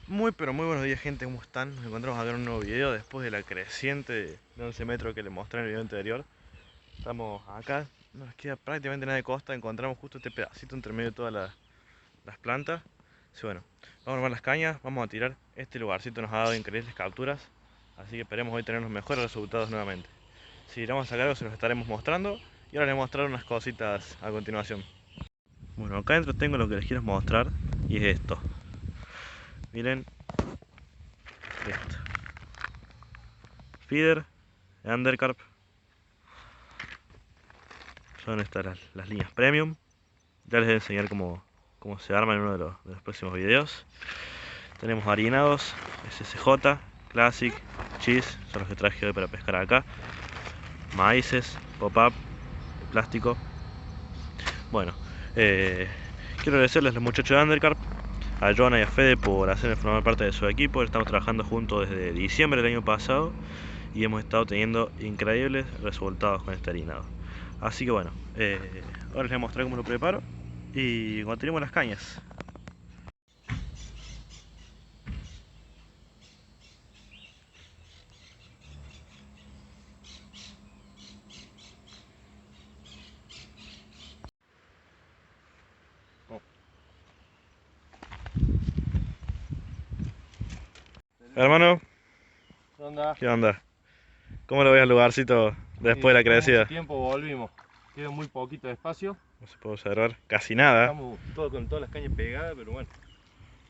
Muy pero muy buenos días, gente, ¿cómo están? Nos encontramos acá en un nuevo video después de la creciente de 11 metros que les mostré en el video anterior. Estamos acá, no nos queda prácticamente nada de costa, encontramos justo este pedacito entre medio de todas las plantas. Así bueno, vamos a armar las cañas, vamos a tirar. Este lugarcito nos ha dado increíbles capturas, así que esperemos hoy tener los mejores resultados nuevamente. Si llegamos a sacar algo se los estaremos mostrando y ahora les voy a mostrar unas cositas a continuación. Bueno, acá adentro tengo lo que les quiero mostrar y es esto. Miren esto. Feeder, undercarp. Son estas las líneas premium. Ya les voy a enseñar cómo se arma en uno de los próximos videos. Tenemos harinados, SSJ, Classic, Cheese, son los que traje hoy para pescar acá. Maíces, pop-up, plástico. Bueno, quiero agradecerles a los muchachos de Undercarp, a Joana y a Fede por hacerme formar parte de su equipo. Estamos trabajando juntos desde diciembre del año pasado y hemos estado teniendo increíbles resultados con este harinado. Así que bueno, ahora les voy a mostrar cómo lo preparo y cuando tenemos las cañas. Hermano, ¿qué onda? ¿Cómo lo ves al lugarcito después de la crecida? Mucho tiempo volvimos, queda muy poquito de espacio. No se puede observar casi nada. Estamos con todas las cañas pegadas, pero bueno,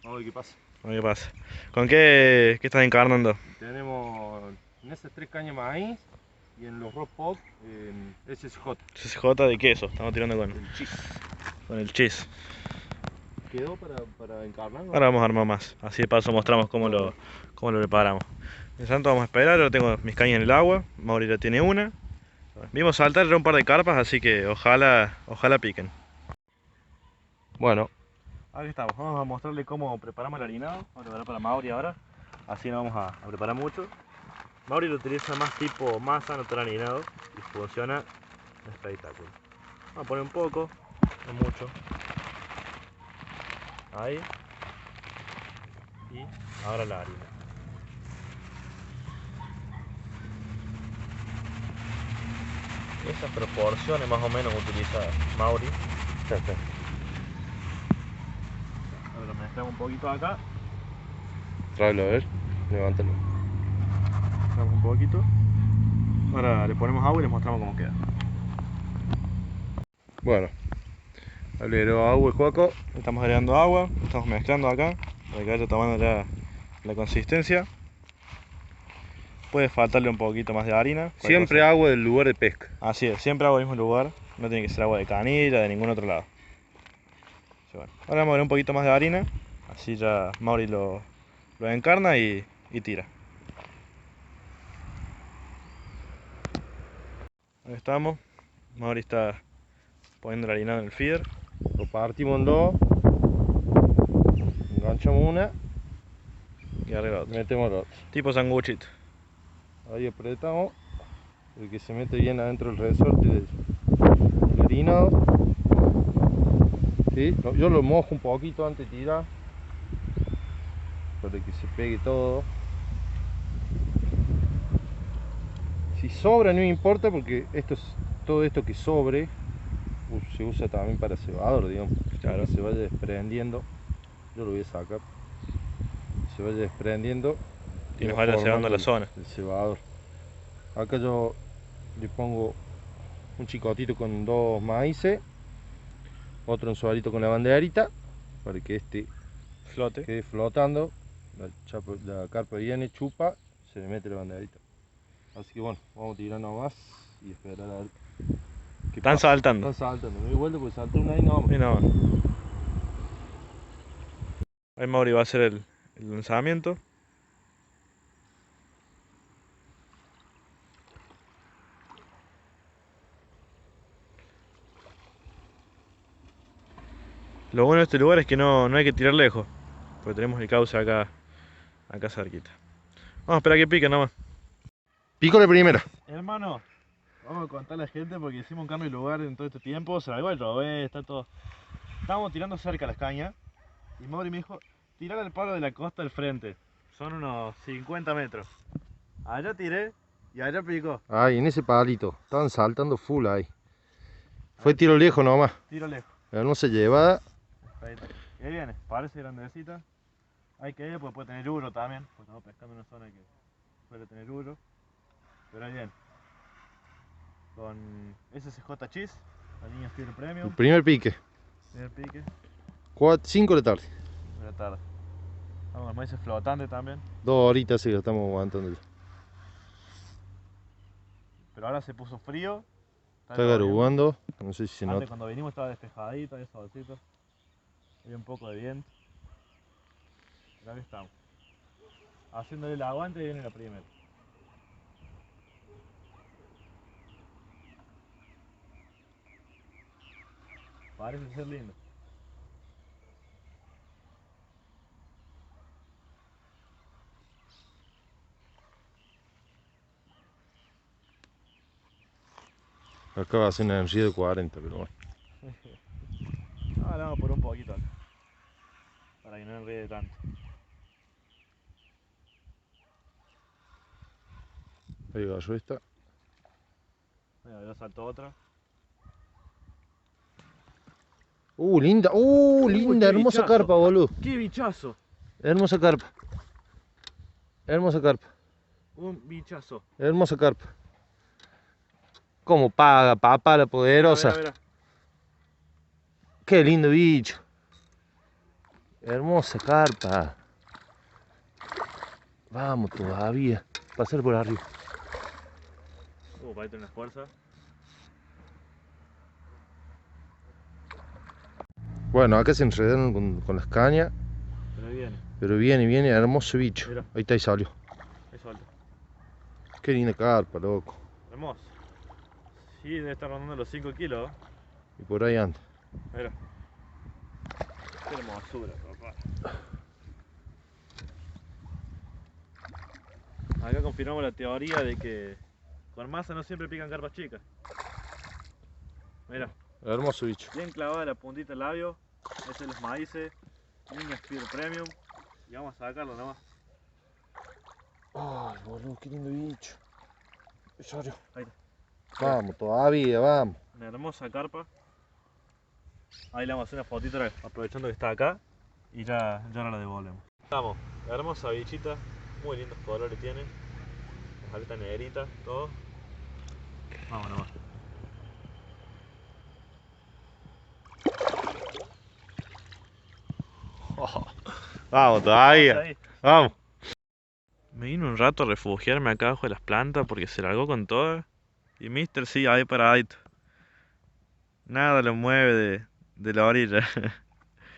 vamos a ver qué pasa. A ver qué pasa. ¿Con qué estás encarnando? Tenemos en esas 3 cañas maíz y en los rock pop SSJ. SSJ de queso, estamos tirando con El cheese. con el cheese. Quedó para encarnar, ¿no? Ahora vamos a armar más, así de paso mostramos cómo lo preparamos. En tanto vamos a esperar, ahora tengo mis cañas en el agua, Mauri ya tiene una. Vimos saltar ya un par de carpas, así que ojalá piquen. Bueno, aquí estamos, vamos a mostrarle cómo preparamos el harinado. Vamos a preparar para Mauri ahora, así no vamos a preparar mucho. Mauri lo utiliza más tipo masa, no tan harinado, y funciona espectacular. Vamos a poner un poco, no mucho. Ahí. Y ahora la harina. Esas proporciones más o menos utiliza Mauri. Ahora lo mezclamos un poquito acá. Tráelo a ver, levántalo. Mezclamos un poquito. Ahora le ponemos agua y les mostramos cómo queda. Bueno, agregó agua el Joaco. Estamos agregando agua, estamos mezclando acá para que vaya tomando ya la consistencia. Puede faltarle un poquito más de harina. Siempre agua del lugar de pesca. Así es, siempre agua del mismo lugar. No tiene que ser agua de canilla, de ningún otro lado. Bueno, ahora vamos a agregar un poquito más de harina. Así ya Mauri lo encarna y tira. Ahí estamos. Mauri está poniendo el harinado en el feeder. Lo partimos en dos. Enganchamos una. Y arriba otro. Metemos la otra. Tipo sanguchito. Ahí apretamos. El que se mete bien adentro del resorte del harinado. ¿Sí? Yo lo mojo un poquito antes de tirar para que se pegue todo. Si sobra no importa porque todo esto que sobre se usa también para cebador, digamos. Claro. Que se vaya desprendiendo. Yo lo voy a sacar. Se vaya desprendiendo Y nos vaya cebando la zona. El cebador. Acá yo le pongo un chicotito con 2 maíces, otro ensuadito con la banderita para que este Flote. quede flotando. La carpa viene, chupa, se le mete la banderita. Así que bueno, vamos a tirar nomás y esperar a ver qué Están pasa. saltando. Están saltando, me doy vuelta porque saltó una ahí nomás. Y nada más. Ahí Mauri va a hacer el lanzamiento. Lo bueno de este lugar es que no hay que tirar lejos, porque tenemos el cauce acá cerquita. Vamos a esperar a que pique nomás. Pico la primera. Hermano, vamos a contarle a la gente porque hicimos un cambio de lugar en todo este tiempo. Se largó el robé, está todo. Estábamos tirando cerca las cañas y Mauri me dijo, tirar al palo de la costa al frente. Son unos 50 metros. Allá tiré y allá picó. Ay, en ese palito. Estaban saltando full ahí. Fue tiro lejos nomás. Tiro lejos. Hermosa llevada. Perfecto. Y ahí viene, parece grandecita. Hay que ir porque puede tener uro también. Pues estamos pescando en una zona que suele tener uro. Pero ahí viene. Con SCJ Cheese, la línea Spear El Premium. primer pique. Primer pique. 5 de la tarde. De la tarde. Vamos, los maíces flotantes también. 2 horitas sí lo estamos aguantando ya. Pero ahora se puso frío. Está garugando. No sé si se Antes nota. cuando vinimos estaba despejadito, había solcito. Había un poco de viento. Pero aquí estamos. Haciéndole el aguante y viene la primera. Parece ser lindo. Acá va a ser una enrío de 40, pero bueno. Ahora vamos por un poquito acá. Para que no enrede tanto. Ahí agarró esta. Mira, ya saltó otra. Linda. Linda. qué Hermosa bichazo. carpa, boludo. ¡Qué bichazo! Hermosa carpa. Hermosa carpa. Un bichazo. Hermosa carpa. Como paga, papá, la poderosa. Mira, mira. Qué lindo bicho. Hermosa carpa. Vamos todavía. Pasar por arriba. Para ahí tener fuerza. Bueno, acá se enredaron con las cañas. Pero viene. Pero viene, hermoso bicho. Mira. Ahí está, ahí salió. Ahí suelta. Qué linda carpa, loco. Hermoso. Sí, debe estar rondando los 5 kilos. Y por ahí anda. Mira. Qué hermosura, papá. Acá confirmamos la teoría de que con masa no siempre pican carpas chicas. Mira, Hermoso bicho. bien clavada la puntita del labio. Ese es los maíces. Línea Spear Premium. Y vamos a sacarlo nomás. Ay, boludo, qué lindo bicho. Ahí salió. Ahí está. Vamos, todavía, vamos. Una hermosa carpa. Ahí le vamos a hacer una fotito aprovechando que está acá. Y ya ahora la devolvemos. Estamos, hermosa bichita. Muy lindos colores tiene. Las aletas negritas, todo. Vamos nomás. Vamos, todavía. Ahí. Vamos. Me vine un rato a refugiarme acá abajo de las plantas porque se largó con todas. Y Mister sí, ahí paradito. Nada lo mueve de la orilla.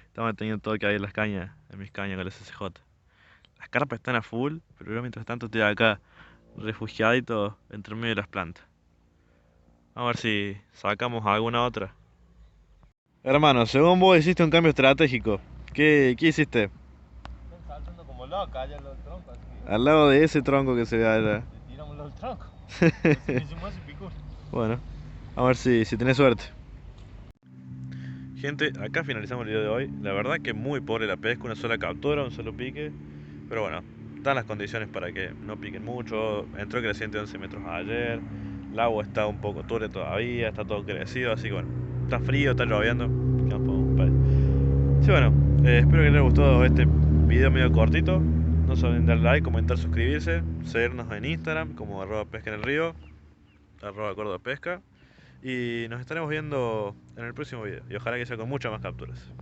Estamos teniendo todo que hay en las cañas, en mis cañas con el SCJ. Las carpas están a full, pero yo mientras tanto estoy acá refugiadito entre medio de las plantas. Vamos a ver si sacamos alguna otra. Hermano, según vos hiciste un cambio estratégico. ¿Qué hiciste? Están saltando como locas allá los troncos, así que Al lado de ese tronco que se ve allá. le tiramos los troncos. Así que hicimos ese picur. Bueno, a ver si tenés suerte. Gente, acá finalizamos el video de hoy. La verdad que muy pobre la pesca, una sola captura, un solo pique. Pero bueno, están las condiciones para que no piquen mucho. Entró creciente 11 metros ayer. El agua está un poco turbia todavía, está todo crecido, así que bueno, está frío, está lloviendo. Sí, bueno, espero que les haya gustado este video medio cortito. No se olviden darle like, comentar, suscribirse, seguirnos en Instagram como @pesca en el río, @cordobapesca. Y nos estaremos viendo en el próximo video. Y ojalá que sea con muchas más capturas.